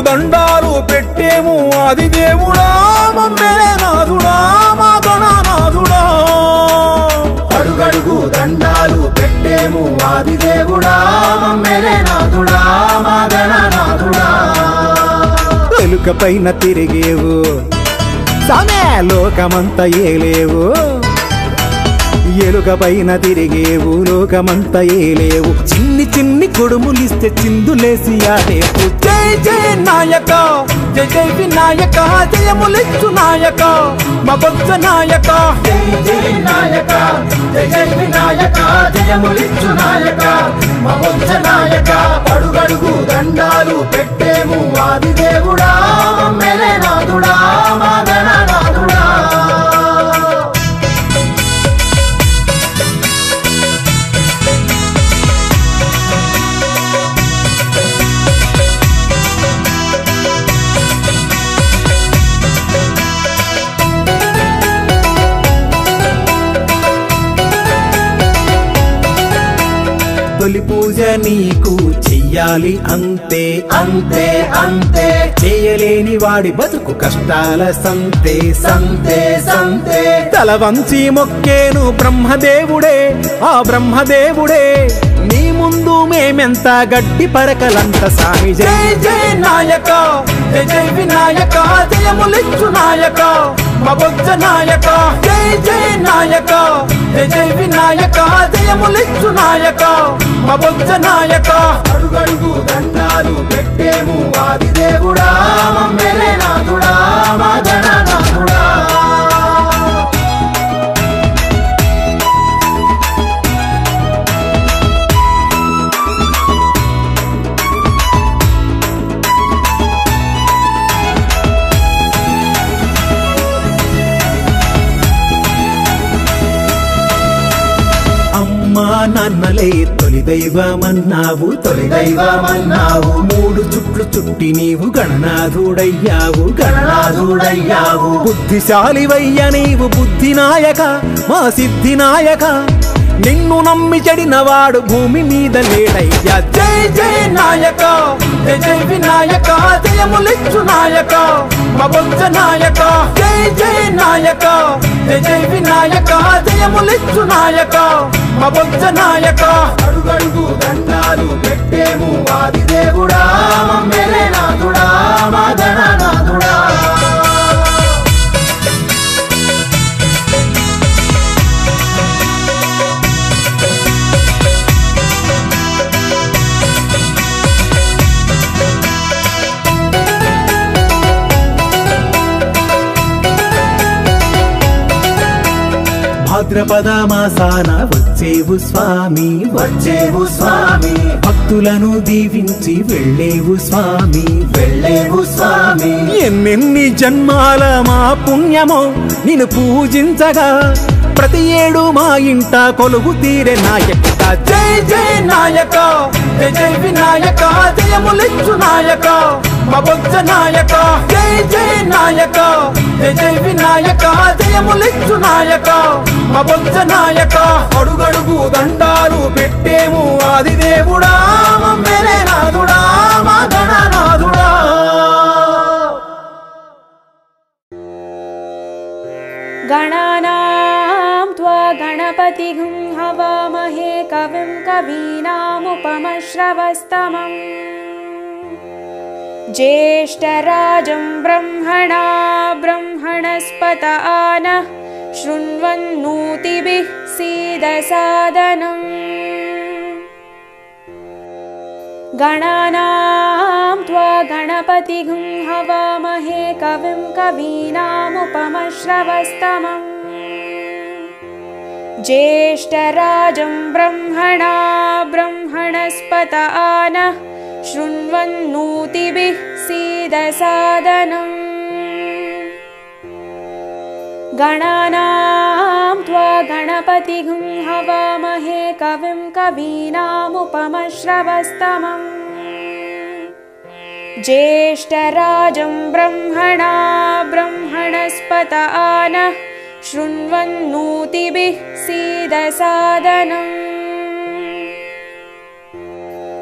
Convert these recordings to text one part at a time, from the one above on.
దండాలు పెట్టేము ఆది దేవుడా మమ్మేలే నాథుడా మా గణనాథుడా అడుగడుగు దండాలు పెట్టేము ఆది దేవుడా మమ్మేలే నాథుడా మా గణనాథుడా ఎలుక పైన తిరిగేవు సామే లోకమంత ఏలేవు ఎలుక పైన తిరిగేవు లోకమంత ఏలేవు చిన్ని చిన్ని కొడుములిస్తే చిందులేసి ఆడేవు జై జై నాయక జై జై వినాయక జయములిచ్చు నాయక మా బొజ్జ నాయక జై జై నాయక జై జై వినాయక జయములిచ్చు నాయక మా బొజ్జ నాయక అడుగడుగు దండాలు పెట్టేము ఆది దేవుడా మమ్మేలే నాథుడా మా గణనాథుడా తొలి పూజ నీకు చెయ్యాలి అంతే అంతే అంతే చేయలేని వాడి బతుకు కష్టాల సంతే సంతే సంతే తల వంచి మొక్కేను బ్రహ్మదేవుడే ఆ బ్రహ్మదేవుడే నీ ముందు మేమెంత గడ్డి పరకలంత సామి జై జై నాయక జై జై వినాయక జయములిచ్చు నాయక మా బొజ్జ నాయక జై జై నాయక జై జై వినాయక జయములిచ్చు నాయక మా బొజ్జ నాయక అడుగడుగు దండాలు పెట్టేము ఆది దేవుడా మమ్మేలే నాథుడా మా గణనాథుడా అమ్మా నాన్నలే తొలి దైవమన్నావు తొలి దైవమన్నావు మూడు చుట్లు చుట్టి నీవు గణనాథుడయ్యావు గణనాథుడయ్యావు బుద్ధిశాలివయ్య నీవు బుద్ధి నాయక మా సిద్ధి నాయక నిన్ను నమ్మి చెడినవాడు భూమి మీద లేడయ్యా జై జై నాయక జై జై వినాయక జయములిచ్చు నాయక మా బొజ్జ నాయక జై జై నాయక జై జై వినాయక జయములిచ్చు నాయక మా బొజ్జ నాయక అడుగడుగు దండాలు పెట్టేము ఆది దేవుడా మమ్మేలే నాథుడా మా గణనాథుడా భాద్రపద మాసాన వచ్చేవు స్వామి వచ్చేవు స్వామి భక్తులను దీవించి వెళ్ళేవు స్వామి వెళ్ళేవు స్వామి ఎన్నెన్ని జన్మాల మా పుణ్యమో నిన్ను పూజించగా ప్రతి ఏడు మా ఇంట కొలువు తీరే నాయక జై జై నాయక జై జై వినాయక జయములిచ్చు నాయక మా బొజ్జ నాయక జై జై నాయక జై జై వినాయక జయములిచ్చు నాయక మా బొజ్జ నాయక అడుగడుగు దండాలు పెట్టేము ఆది దేవుడా మమ్మేలే నాథుడా మా గణనాథుడా गणानां त्वा गणपतिं हवामहे कविं कवीनामुपमश्रवस्तमम् ज्येष्ठराजं ब्रह्मणा ब्रह्मणस्पत आनः शृण्वन्नोतिभिः सीदसादनम् गणानां त्वा गणपतिं हवामहे कविं कवीनामुपमश्रवस्तमम् ज्येष्ठराजं ब्रह्मणा ब्रह्मणस्पत आनः शृण्वन्नोतिभिः सीदसादनम् गणानां त्वा गणपतिं हवामहे कविं कवीनामुपमश्रवस्तमम् ज्येष्ठराजं ब्रह्मणा ब्रह्मणस्पत आनः शृण्वन्नोतिभिः सीदसादनम्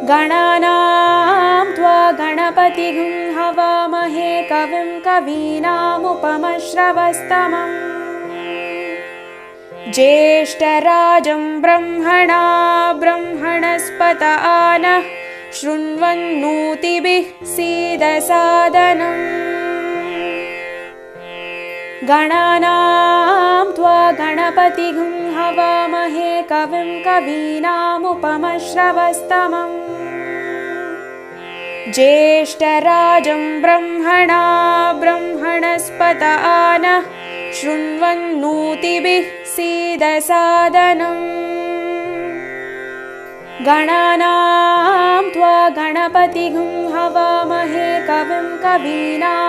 गणानां त्वा गणपतिं गणपतिगुं हवामहे कविं कवीनामुपमश्रवस्तमम् ज्येष्ठराजं ब्रह्मणा ब्रह्मणस्पत आनः शृण्वन्नोतिभिः सीदसादनम् गणानां त्वा गणपतिगुं हवामहे कविं कवीनामुपमश्रवस्तमम् ज्येष्ठराजं ब्रह्मणा ब्रह्मणस्पत आनः शृण्वन्नोतिभिः सीदसादनम् गणानां त्वा गणपतिगुं हवामहे कविं कवीनाम्